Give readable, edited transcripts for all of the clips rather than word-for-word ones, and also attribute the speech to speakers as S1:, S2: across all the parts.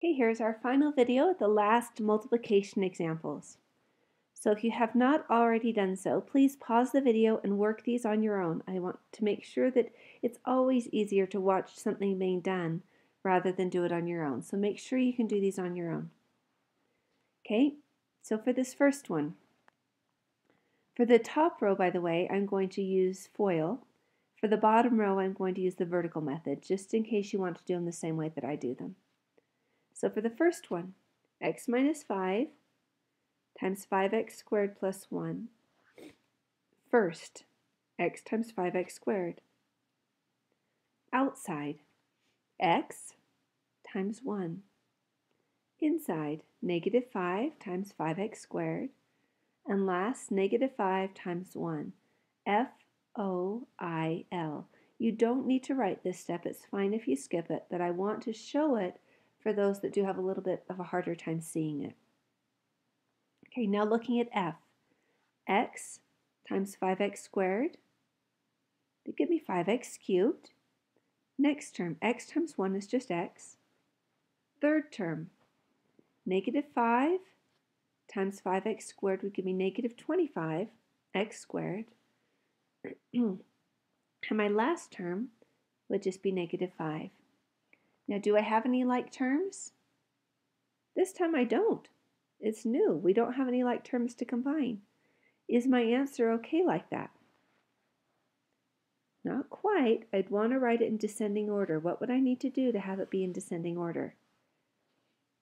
S1: Okay, here's our final video, the last multiplication examples. So if you have not already done so, please pause the video and work these on your own. I want to make sure that it's always easier to watch something being done rather than do it on your own. So make sure you can do these on your own. Okay, so for this first one, for the top row, by the way, I'm going to use FOIL. For the bottom row, I'm going to use the vertical method, just in case you want to do them the same way that I do them. So for the first one, x minus 5 times 5x squared plus 1. First, x times 5x squared. Outside, x times 1. Inside, negative 5 times 5x squared. And last, negative 5 times 1. FOIL. You don't need to write this step. It's fine if you skip it, but I want to show it for those that do have a little bit of a harder time seeing it. Okay, now looking at f. X times 5x squared. They give me 5x cubed. Next term, x times 1 is just x. Third term, negative 5 times 5x squared would give me negative 25x squared. And my last term would just be negative 5. Now, do I have any like terms? This time I don't. It's new. We don't have any like terms to combine. Is my answer okay like that? Not quite. I'd want to write it in descending order. What would I need to do to have it be in descending order?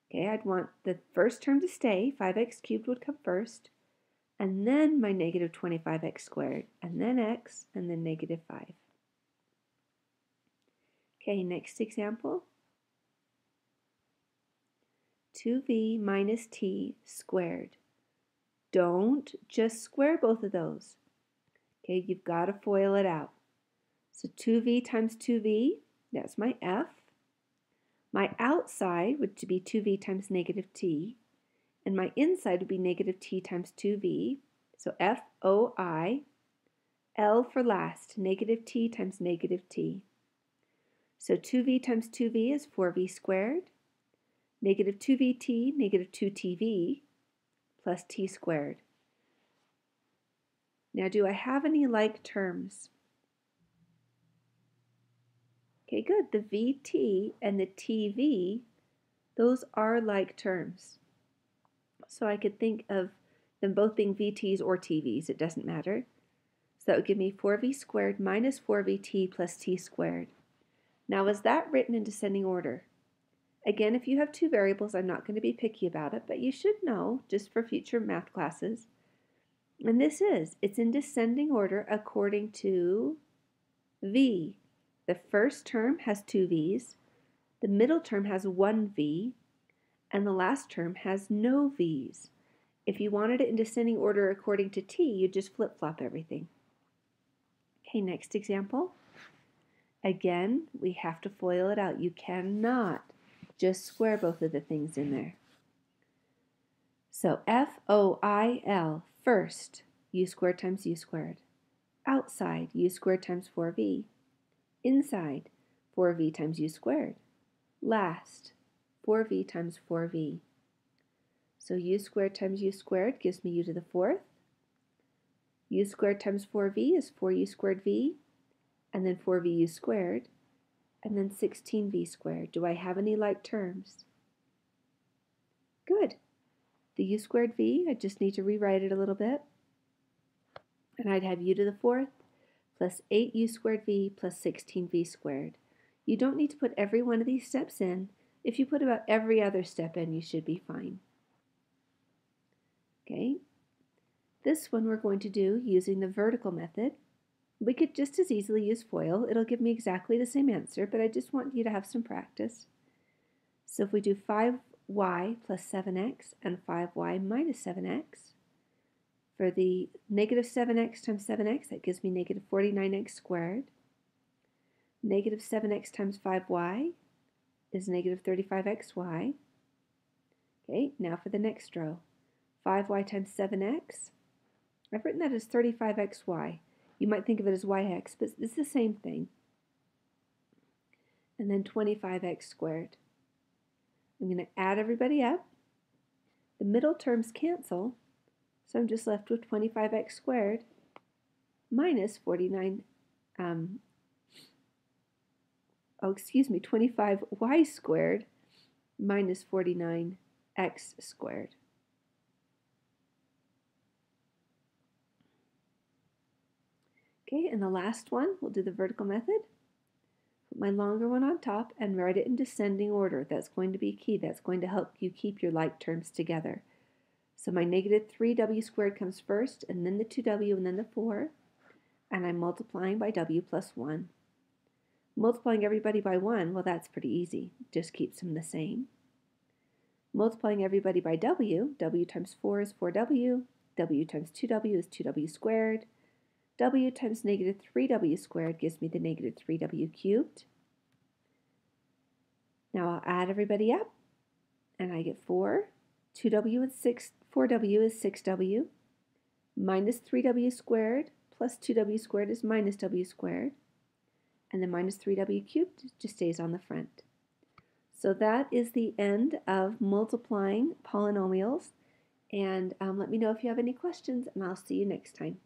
S1: Okay, I'd want the first term to stay. 5x cubed would come first. And then my negative 25x squared. And then x, and then negative 5. Okay, next example. 2v minus t squared. Don't just square both of those. Okay, you've got to FOIL it out. So 2v times 2v, that's my f. My outside would be 2v times negative t. And my inside would be negative t times 2v. So FOI. L for last, negative t times negative t. So 2v times 2v is 4v squared. Negative 2vt, negative 2tv, plus t squared. Now, do I have any like terms? Okay, good. The vt and the tv, those are like terms. So I could think of them both being vt's or tv's. It doesn't matter. So that would give me 4v squared minus 4vt plus t squared. Now, is that written in descending order? Again, if you have two variables, I'm not going to be picky about it, but you should know just for future math classes. And it's in descending order according to v. The first term has two v's, the middle term has one v, and the last term has no v's. If you wanted it in descending order according to t, you just flip-flop everything. Okay, next example. Again, we have to FOIL it out. You cannot just square both of the things in there. So FOIL, first, u squared times u squared. Outside, u squared times 4v. Inside, 4v times u squared. Last, 4v times 4v. So u squared times u squared gives me u to the fourth. U squared times 4v is 4u squared v, and then 4vu squared, and then 16v squared. Do I have any like terms? Good. The u squared v, I just need to rewrite it a little bit. And I'd have u to the fourth plus 8u squared v plus 16v squared. You don't need to put every one of these steps in. If you put about every other step in, you should be fine. Okay. This one we're going to do using the vertical method. We could just as easily use FOIL. It'll give me exactly the same answer, but I just want you to have some practice. So if we do 5y plus 7x and 5y minus 7x, for the negative 7x times 7x, that gives me negative 49x squared. Negative 7x times 5y is negative 35xy. Okay, now for the next row. 5y times 7x, I've written that as 35xy. You might think of it as yx, but it's the same thing. And then 25x squared. I'm going to add everybody up. The middle terms cancel, so I'm just left with 25x squared minus 49, 25y squared minus 49x squared. Okay, and the last one, we'll do the vertical method. Put my longer one on top and write it in descending order. That's going to be key. That's going to help you keep your like terms together. So my negative 3w squared comes first, and then the 2w, and then the 4. And I'm multiplying by w plus 1. Multiplying everybody by 1, well, that's pretty easy. Just keeps them the same. Multiplying everybody by w times 4 is 4w, w times 2w is 2w squared, w times negative 3w squared gives me the negative 3w cubed. Now I'll add everybody up, and I get 4. 2w and 4w is 6w, minus 3w squared plus 2w squared is minus w squared, and the minus 3w cubed just stays on the front. So that is the end of multiplying polynomials, and let me know if you have any questions, and I'll see you next time.